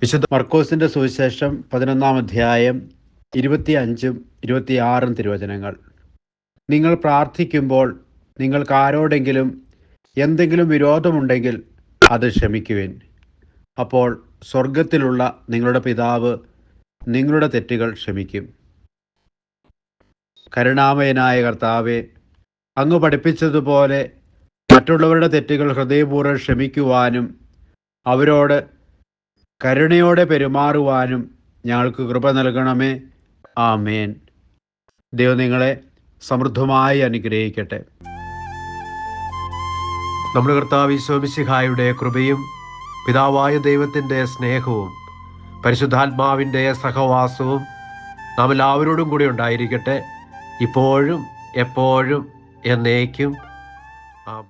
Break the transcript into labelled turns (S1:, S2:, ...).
S1: വിശുദ്ധ മർക്കോസിന്റെ സുവിശേഷം 11-ാം അധ്യായം 25-ഉം 26-ഉം തിരുവചനങ്ങൾ. നിങ്ങൾ പ്രാർത്ഥിക്കുമ്പോൾ നിങ്ങൾക്ക് ആരോടെങ്കിലും എന്തെങ്കിലും വിരോധമുണ്ടെങ്കിൽ അത് ക്ഷമിക്കുവിൻ. അപ്പോൾ സ്വർഗത്തിലുള്ള നിങ്ങളുടെ പിതാവ് നിങ്ങളുടെ തെറ്റുകൾ ക്ഷമിക്കും. കരുണാമയനായ കർത്താവേ, അങ്ങ് പഠിപ്പിച്ചതുപോലെ മറ്റുള്ളവരുടെ തെറ്റുകൾ ഹൃദയപൂർവ്വം ക്ഷമിക്കുവാനും അവരോട് കരുണയോടെ പെരുമാറുവാനും ഞങ്ങൾക്ക് കൃപ നൽകണമേ. ആമേൻ. ദൈവം നിങ്ങളെ സമൃദ്ധമായി അനുഗ്രഹിക്കട്ടെ. നമ്മുടെ കർത്താവ് ഈശോ മിശിഹായുടെ കൃപയും പിതാവായ ദൈവത്തിൻ്റെ സ്നേഹവും പരിശുദ്ധാത്മാവിൻ്റെ സഹവാസവും നാം എല്ലാവരോടും കൂടി ഉണ്ടായിരിക്കട്ടെ, ഇപ്പോഴും എപ്പോഴും എന്നേക്കും. ആമേൻ.